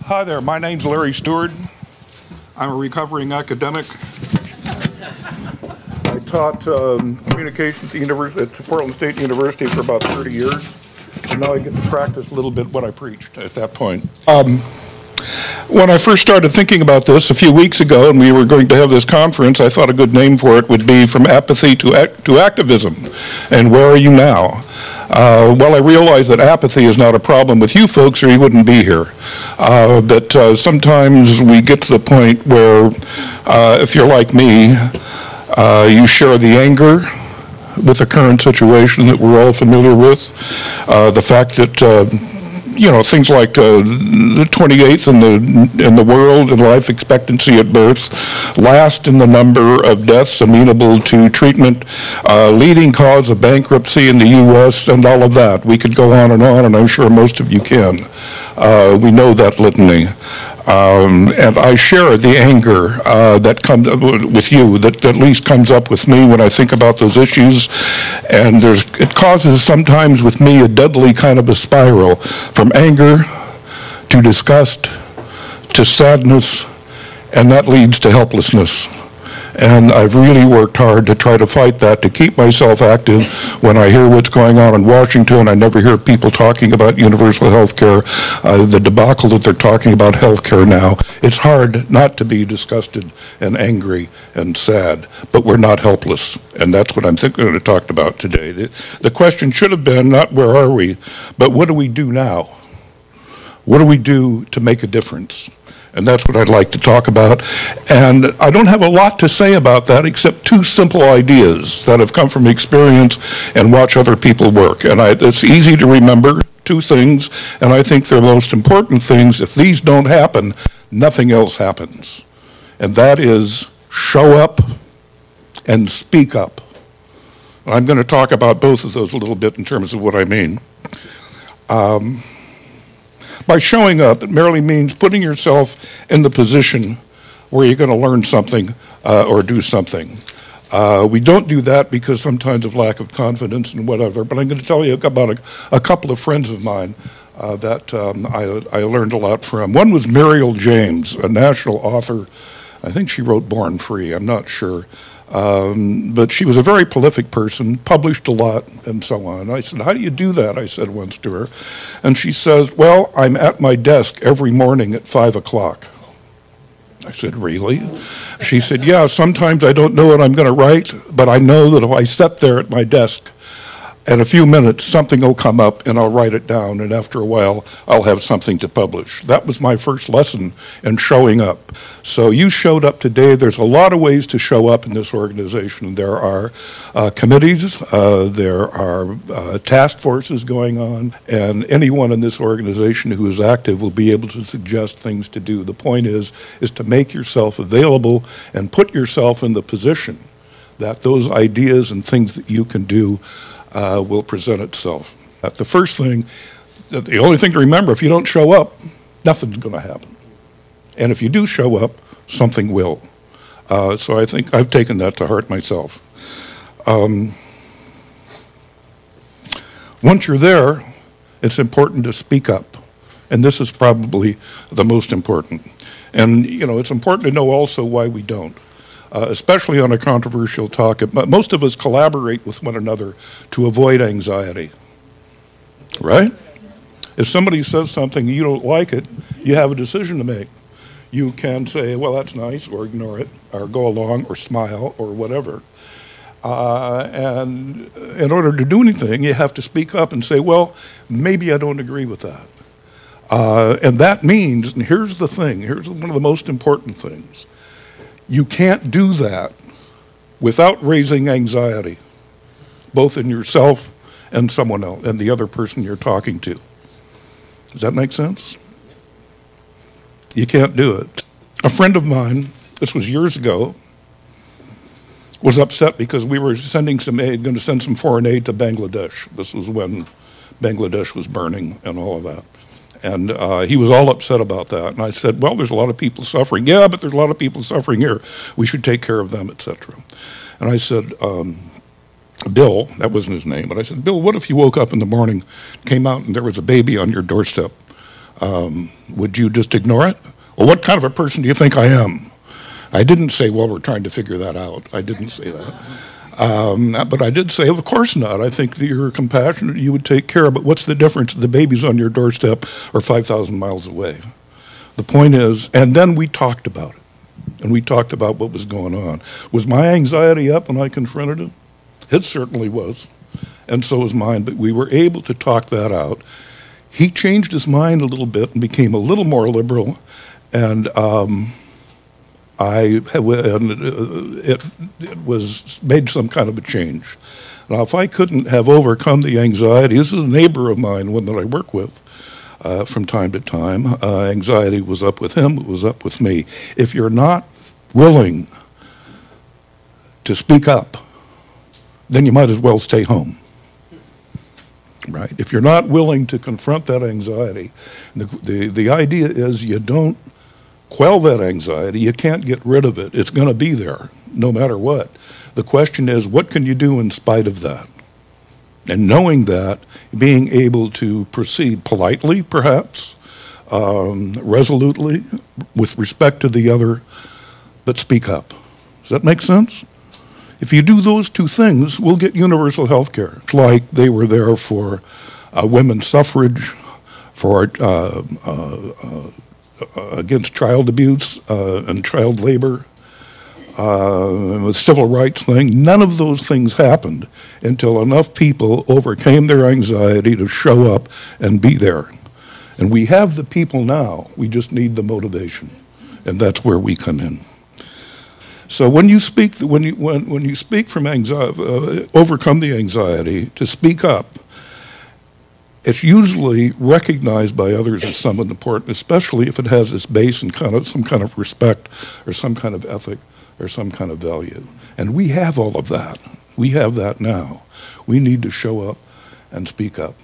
Hi there, my name's Larry Stewart. I'm a recovering academic. I taught communications at Portland State University for about 30 years, and now I get to practice a little bit what I preached at that point. When I first started thinking about this a few weeks ago, and we were going to have this conference, I thought a good name for it would be From Apathy to Activism. And where are you now? Well, I realize that apathy is not a problem with you folks, or you wouldn't be here. But sometimes we get to the point where, if you're like me, you share the anger with the current situation that we're all familiar with. The fact that things like the 28th in the world and life expectancy at birth, last in the number of deaths amenable to treatment, leading cause of bankruptcy in the U.S., and all of that. We could go on, and I'm sure most of you can. We know that litany. And I share the anger that comes with you, that at least comes up with me when I think about those issues. And it causes sometimes with me a deadly kind of a spiral from anger to disgust to sadness, and that leads to helplessness. And I've really worked hard to try to fight that, to keep myself active. When I hear what's going on in Washington, I never hear people talking about universal health care, the debacle that they're talking about health care now. It's hard not to be disgusted and angry and sad, but we're not helpless. And that's what I'm going to talk about today. The question should have been not where are we, but what do we do now? What do we do to make a difference? And that's what I'd like to talk about. And I don't have a lot to say about that except two simple ideas that have come from experience and watch other people work. And it's easy to remember two things, and I think they're the most important things. If these don't happen, nothing else happens. And that is show up and speak up. I'm going to talk about both of those a little bit in terms of what I mean. By showing up, it merely means putting yourself in the position where you're going to learn something or do something. We don't do that because sometimes of lack of confidence and whatever, but I'm going to tell you about a couple of friends of mine that I learned a lot from. One was Muriel James, a national author. I think she wrote Born Free, I'm not sure. But she was a very prolific person, published a lot, and so on. I said, how do you do that? I said once to her. And she says, well, I'm at my desk every morning at 5 o'clock. I said, really? She said, yeah, sometimes I don't know what I'm going to write, but I know that if I sit there at my desk, in a few minutes, something will come up and I'll write it down, and after a while, I'll have something to publish. That was my first lesson in showing up. So you showed up today. There's a lot of ways to show up in this organization. There are committees, there are task forces going on, and anyone in this organization who is active will be able to suggest things to do. The point is to make yourself available and put yourself in the position that those ideas and things that you can do will present itself. The first thing, the only thing to remember, if you don't show up, nothing's going to happen. And if you do show up, something will. So I think I've taken that to heart myself. Once you're there, it's important to speak up. And this is probably the most important. And, it's important to know also why we don't. Especially on a controversial topic. Most of us collaborate with one another to avoid anxiety, right? If somebody says something and you don't like it, you have a decision to make. You can say, well, that's nice, or ignore it, or go along, or smile, or whatever. And in order to do anything, you have to speak up and say, well, maybe I don't agree with that. And that means, and here's the thing, here's one of the most important things. You can't do that without raising anxiety, both in yourself and someone else, and the other person you're talking to. Does that make sense? You can't do it. A friend of mine, this was years ago, was upset because we were sending some aid, going to send some foreign aid to Bangladesh. This was when Bangladesh was burning and all of that. And he was all upset about that. And I said, well, there's a lot of people suffering. Yeah, but there's a lot of people suffering here. We should take care of them, etc. And I said, Bill, that wasn't his name, but I said, Bill, what if you woke up in the morning, came out, and there was a baby on your doorstep Would you just ignore it? Well, what kind of a person do you think I am? I didn't say, well, we're trying to figure that out. I didn't say that. But I did say, of course not. I think that you're compassionate, you would take care of it. What's the difference? The baby's on your doorstep or 5,000 miles away. The point is, and then we talked about it. And we talked about what was going on. Was my anxiety up when I confronted him? It certainly was. And so was mine. But we were able to talk that out. He changed his mind a little bit and became a little more liberal. And it was made some kind of a change. Now, if I couldn't have overcome the anxiety, this is a neighbor of mine, one that I work with from time to time. Anxiety was up with him, it was up with me. If you're not willing to speak up, then you might as well stay home. Right? If you're not willing to confront that anxiety, the idea is you don't quell that anxiety, you can't get rid of it. It's going to be there no matter what. The question is, what can you do in spite of that? And knowing that, being able to proceed politely, perhaps, resolutely, with respect to the other, but speak up. Does that make sense? If you do those two things, we'll get universal health care. Like they were there for women's suffrage, for against child abuse and child labor, the civil rights thing. None of those things happened until enough people overcame their anxiety to show up and be there. And we have the people now, we just need the motivation. And that's where we come in. So when you speak, when you speak from anxiety, overcome the anxiety, to speak up, it's usually recognized by others as somewhat important, especially if it has its base in some kind of respect or some kind of ethic or some kind of value. And we have all of that. We have that now. We need to show up and speak up.